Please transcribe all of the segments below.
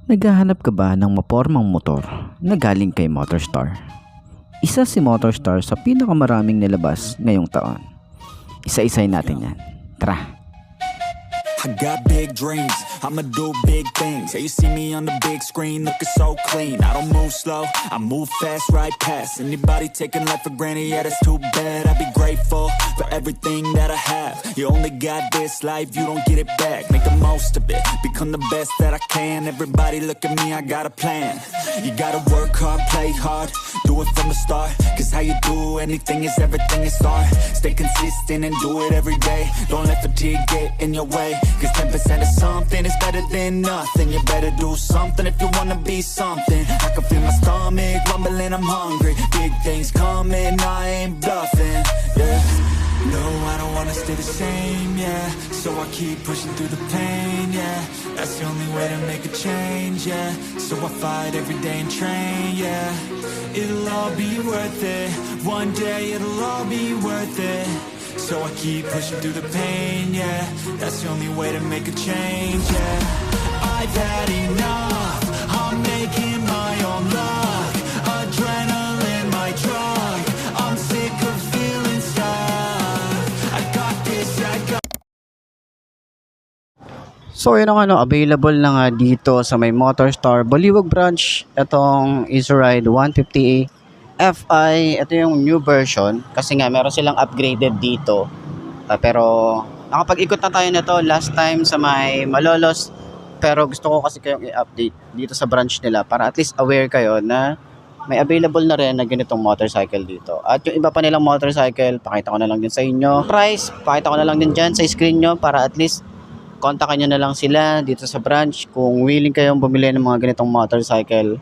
Naghahanap ka ba ng mapormang motor na galing kay Motorstar? Isa si Motorstar sa pinakamaraming nilabas ngayong taon. Isa-isay natin yan. Tara! I got big dreams, I'ma do big things. Yeah, you see me on the big screen looking so clean. I don't move slow, I move fast, right past anybody taking life for granted, yeah, that's too bad. I'd be grateful for everything that I have. You only got this life, you don't get it back. Make the most of it, become the best that I can. Everybody look at me, I got a plan. You gotta work hard, play hard, do it from the start. Cause how you do anything is everything is art. Stay consistent and do it every day. Don't let fatigue get in your way. Cause 10% of something is better than nothing. You better do something if you wanna be something. I can feel my stomach rumbling, I'm hungry. Big things coming, I ain't bluffing, yeah. No, I don't wanna stay the same, yeah. So I keep pushing through the pain, yeah. That's the only way to make a change, yeah. So I fight every day and train, yeah. It'll all be worth it. One day it'll all be worth it. So I keep pushing through the pain, yeah. That's the only way to make a change, yeah. I've had enough, I'm making my own luck. Adrenaline, my drug, I'm sick of feeling stuck. I got this, I got. So yun ang available na nga dito sa may Motorstar Baliwag branch. Itong Easyride 150 FI, ito yung new version kasi nga meron silang upgraded dito. Pero nakapag-ikot na tayo nito last time sa may Malolos, pero gusto ko kasi kayong i-update dito sa branch nila para at least aware kayo na may available na rin na ganitong motorcycle dito. At yung iba pa nilang motorcycle, pakita ko na lang din sa inyo. Price, pakita ko na lang din dyan sa screen nyo para at least kontakan nyo na lang sila dito sa branch kung willing kayong bumili ng mga ganitong motorcycle.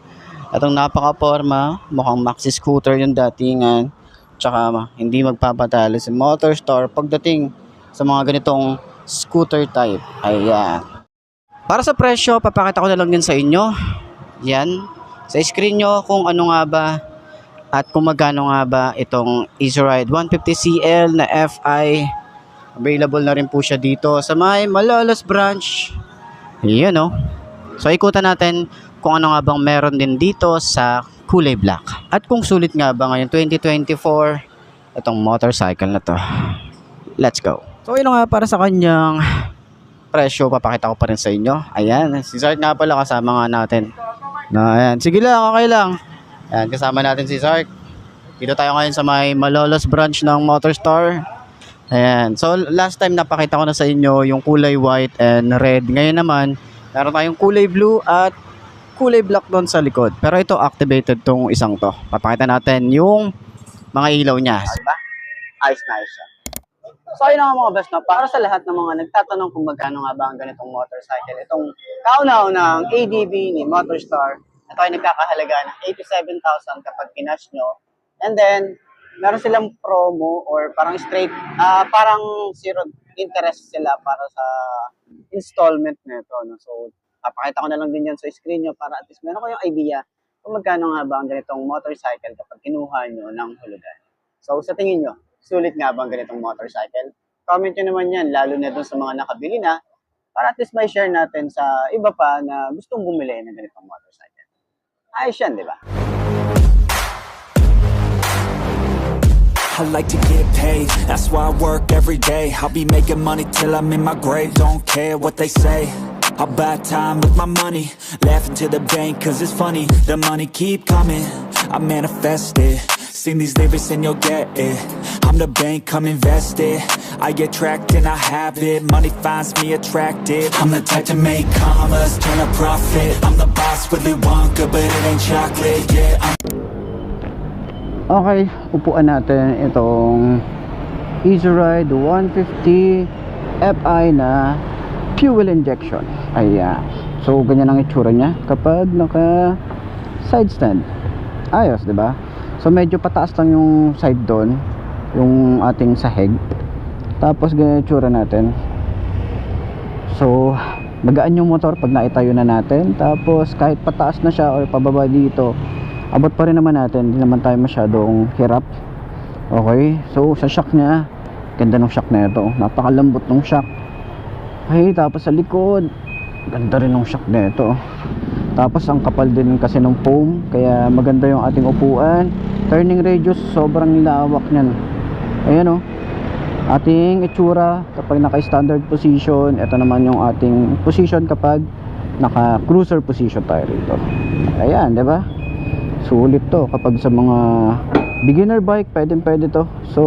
Itong napaka-porma, mukhang maxi scooter yung datingan. Tsaka hindi magpapatalo si Motorstar pagdating sa mga ganitong scooter type. Ayan. Para sa presyo, papakita ko na lang din sa inyo. Yan. Sa screen nyo kung ano nga ba at kung magkano nga ba itong Easyride 150cl na FI. Available na rin po siya dito sa may Malolos branch. Yan o. So ikutan natin kung ano nga bang meron din dito sa kulay black. At kung sulit nga ba ngayon 2024 itong motorcycle na to. Let's go. So yun nga para sa kanyang presyo, papakita ko pa rin sa inyo. Ayan, si Zark nga pala kasama nga natin. Ayan, sige lang, okay lang. Ayan, kasama natin si Zark. Dito tayo ngayon sa may Malolos branch ng Motorstar. Ayan, so last time napakita ko na sa inyo yung kulay white and red. Ngayon naman, meron tayong kulay blue at kulay black doon sa likod. Pero ito activated tong isang to. Papakita natin yung mga ilaw niya. Diba? Ayos na ayos siya. So yun nga mga best na para sa lahat ng mga nagtatanong kung magkano nga ba ang ganitong motorcycle. Itong kauna-unang ADV ni Motorstar. Ito ay nagkakahalaga ng 87,000 kapag pinash nyo. And then, meron silang promo or parang straight, parang zero interest sila para sa installment nito. No? So, papakita ko na lang din yan sa screen nyo para at least meron kayong idea kung magkano nga ba ang ganitong motorcycle kapag kinuha nyo ng hulugan. So sa tingin nyo, sulit nga ba ang ganitong motorcycle? Comment nyo naman yan, lalo na dun sa mga nakabili na para at least may share natin sa iba pa na gustong bumili ng ganitong motorcycle. Ayos yan, di ba? I like to get paid, that's why I work every day. I'll be making money till I'm in my grave. Don't care what they say, I'll buy time with my money. Laughing to the bank cause it's funny. The money keep coming, I manifest it. Sing these lyrics and you'll get it. I'm the bank, come invest it. I get tracked and I have it. Money finds me attractive. I'm the type to make commas, turn a profit. I'm the boss, Willy Wonka, but it ain't chocolate, yeah. Okay, upuan natin itong Easyride 150 FI na fuel injection. Ayan. So, ganyan ang itsura niya kapag naka side stand. Ayos, diba? So, medyo pataas lang yung side doon, yung ating sahig. Tapos, ganyan yung itsura natin. So, magaan yung motor pag naitayo na natin. Tapos, kahit pataas na siya or pababa dito, abot pa rin naman natin, hindi naman tayo masyadong hirap. Okay, so sa shock niya, ganda ng shock na ito, napakalambot ng shock. Okay, tapos sa likod, ganda rin ng shock na ito. Tapos ang kapal din kasi ng foam, kaya maganda yung ating upuan. Turning radius, sobrang lawak niyan. Ayan oh, ating itsura kapag naka standard position. Ito naman yung ating position kapag naka cruiser position tayo rito. Ayan, 'di ba? Sulit to kapag sa mga beginner bike, pwede to. So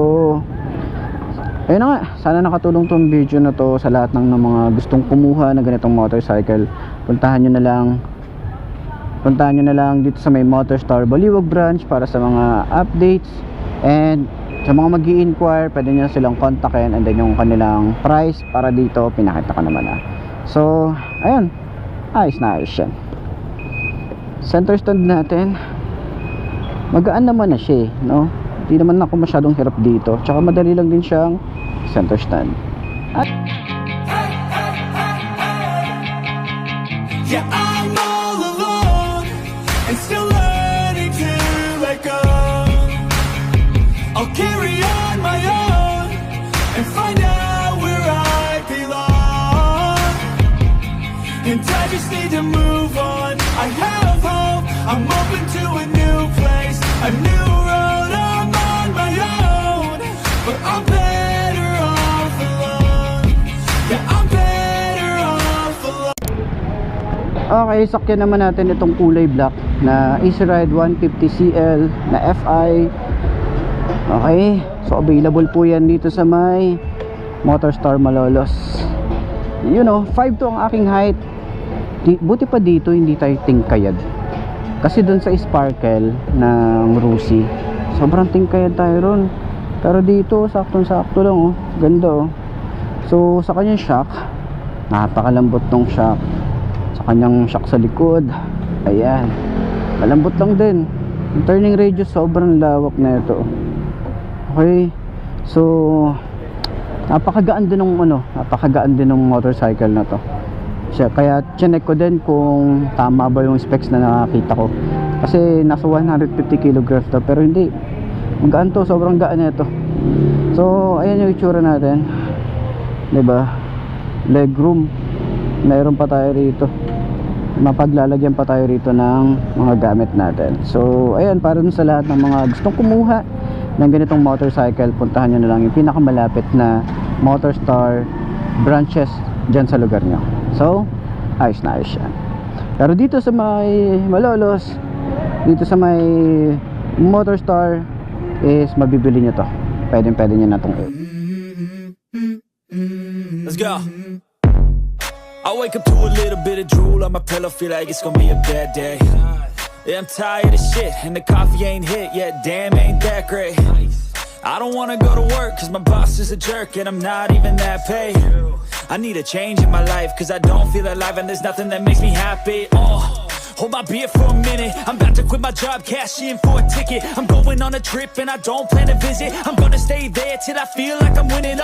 ayun na nga, sana nakatulong tong video na to sa lahat ng mga gustong kumuha ng ganitong motorcycle. Puntahan nyo na lang dito sa may Motorstar Baliwag branch para sa mga updates. And sa mga mag-i-inquire, pwede nyo silang kontakin, and then yung kanilang price para dito, pinakita ko naman na. So ayun, ayos na ayos yan. Center stand natin, magaan naman na siya, no? Hindi naman ako masyadong hirap dito, tsaka madali lang din siyang center stand. At Yeah, I'm all alone and still learning to let go. I'll carry on my own and find out where I belong. And I just need to move on. I have hope, I'm open to a new place, a new road. I'm on my own, but I'm better off alone. Yeah, I'm better off alone. okay, sakyan naman natin itong kulay black na Easy Ride 150CL na FI. Okay, so available po yan dito sa may Motorstar Malolos. You know, 5'2" ang aking height. Buti pa dito hindi tayo tingkayad, kasi dun sa Sparkle ng Rusi sobrang tingkayad tayo ron, pero dito saktong sakto lang oh. Ganda oh. So sa kanyang shock, napakalambot tong shock. Sa kanyang shock sa likod, ayan, malambot lang din. Yung turning radius, sobrang lawak na ito. Okay, so napakagaan din ng motorcycle na to. Kaya chinek ko din kung tama ba yung specs na nakakita ko, kasi nasa 150 kg to, pero hindi, magaan to, sobrang gaan na ito. So ayan yung itsura natin, 'di ba? Legroom, meron pa tayo rito, mapaglalagyan pa tayo rito ng mga gamit natin. So ayan, para dun sa lahat ng mga gustong kumuha ng ganitong motorcycle, puntahan nyo na lang yung pinakamalapit na Motorstar branches dyan sa lugar nyo. So ayos na ayos yan. Pero dito sa may Malolos, dito sa may Motorstar is mabibili nyo to, pwede nyo na tong Let's go. I wake up to a little bit of drool on my pillow, feel like it's gonna be a bad day. Yeah, I'm tired of shit, and the coffee ain't hit yet, damn, ain't that great. I don't wanna go to work, cause my boss is a jerk, and I'm not even that paid. I need a change in my life, cause I don't feel alive, and there's nothing that makes me happy. Hold my beer for a minute, I'm about to quit my job, cash in for a ticket. I'm going on a trip, and I don't plan to visit. I'm gonna stay there till I feel like I'm winning,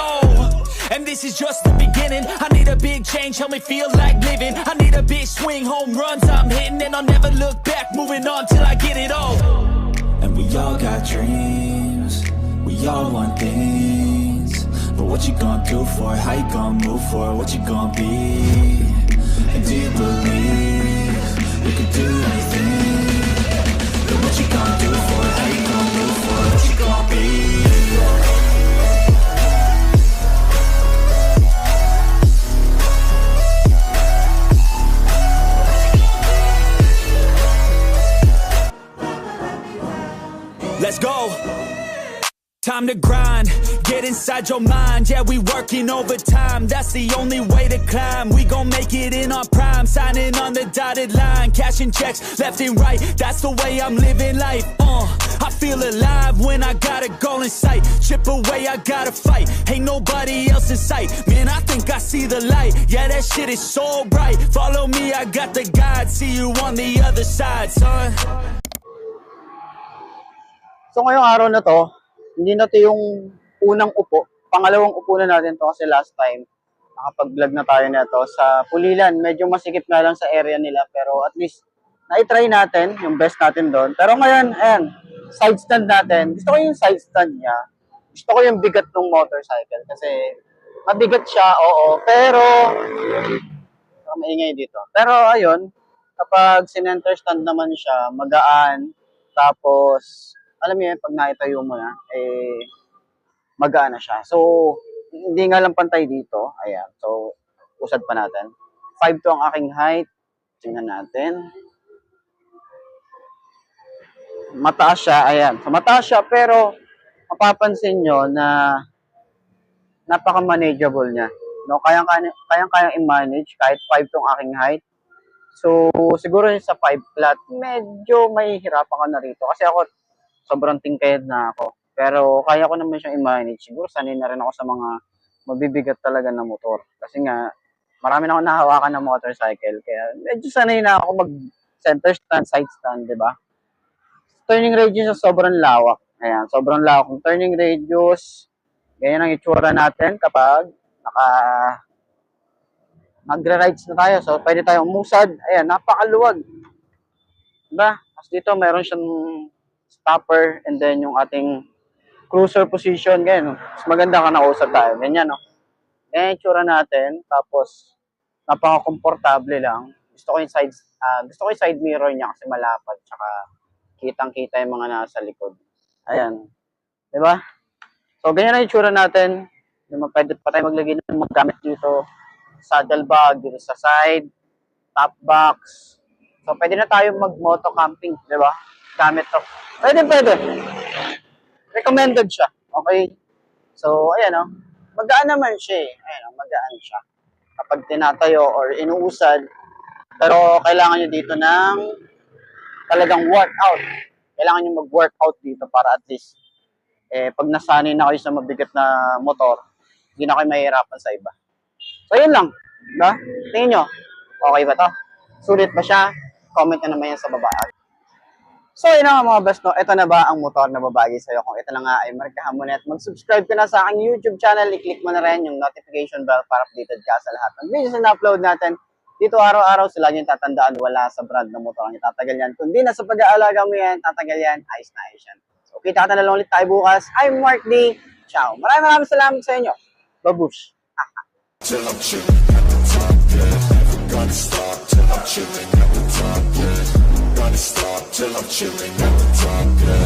and this is just the beginning. I need a big change, help me feel like living. I need a big swing, home runs I'm hitting, and I'll never look back, moving on till I get it all. And we all got dreams, we all want things, but what you gonna do for it? How you gonna move for it? What you gonna be? And do you believe you can do anything? But what you gonna do for it? How you gonna move for it? What you gonna be? Let's go. Time to grind, get inside your mind. Yeah, we working overtime, that's the only way to climb. We gon' make it in our prime, signing on the dotted line, cashing checks left and right, that's the way I'm living life. I feel alive when I got a goal in sight. Chip away, I gotta fight, ain't nobody else in sight. Man, I think I see the light, yeah, that shit is so bright. Follow me, I got the guide, see you on the other side, son. So ngayong araw na to, hindi na to yung unang upo. Pangalawang upo na natin to, kasi last time nakapag-vlog na tayo nito sa Pulilan. Medyo masikip nga lang sa area nila, pero at least na-try natin yung best natin doon. Pero ngayon, ayan, side stand natin. Gusto ko yung side stand niya. Gusto ko yung bigat ng motorcycle kasi mabigat siya, oo. Pero maingay dito. Pero ayun, Kapag sinenter stand naman siya, magaan. Tapos, alam mo yun, pag naitayo mo na, magaan na siya. So, hindi nga lang pantay dito. Ayan. So, usad pa natin. 5'2" ang aking height. Tingnan natin. Mataas siya. Ayan. So, mataas siya pero mapapansin nyo na napaka-manageable niya. No, kayang-kayang i-manage kahit 5'2" ang aking height. So, siguro sa 5 flat, medyo mahihirapan ka na rito. Kasi ako, sobrang tingkayad na ako. Pero kaya ko naman siyang i-manage. Siguro sanay na rin ako sa mga mabibigat talaga na motor. Kasi nga, marami na ako nahawakan ng motorcycle. Kaya medyo sanay na ako mag-center stand, side stand, di ba? Turning radius sa sobrang lawak. Ayan, sobrang lawak ng turning radius. Ganyan ang itsura natin kapag magra-rides na tayo. So, pwede tayong umusad. Ayan, napakaluwag. Diba? Tapos dito, mayroon siyang stopper and then yung ating cruiser position. Ganyan. Mas maganda ka nakausap tayo. Ganyan, no? Ganyan yung itsura natin. Tapos, napaka-komportable lang. Gusto ko yung side mirror niya kasi malapad. Tsaka, kitang-kita yung mga nasa likod. Ayan. Diba? So, ganyan ang itsura natin. Pwede pa tayo maglagay ng mga gamit dito. Saddle bag dito sa side, top box. So, pwede na tayo mag-moto camping, di ba? Gamit to. Pwede. Recommended siya. Okay? So, ayan o. Magaan naman siya eh. Ayan o, magaan siya. Kapag tinatayo or inuusad. Pero, kailangan nyo dito ng talagang workout. Kailangan nyo mag-workout dito para at least, pag nasanay na kayo sa mabigat na motor, hindi na kayo mahihirapan sa iba. So, yun lang. Diba? Tingin nyo, okay ba to? Sulit ba siya? Comment na naman yan sa baba. So, yun na nga mga best, no? Ito na ba ang motor na babagay sa'yo? Kung ito na nga ay markahan mo na at mag-subscribe ka na sa aking YouTube channel, i-click mo na rin yung notification bell para updated ka sa lahat ng videos na upload natin. Dito araw-araw sila yung tatandaan, wala sa brand ng motor ang itatagal yan. Kundi na sa pag-aalaga mo yan, tatagal yan, ayos na ayos yan. So, kita ka na lang ulit tayo bukas. I'm Mark D. Ciao. Maraming salamat sa inyo. Babush. Till I'm chilling at the top, yeah. Never gonna stop till I'm chilling at the top, yeah. Gonna stop till I'm chilling at the top, yeah.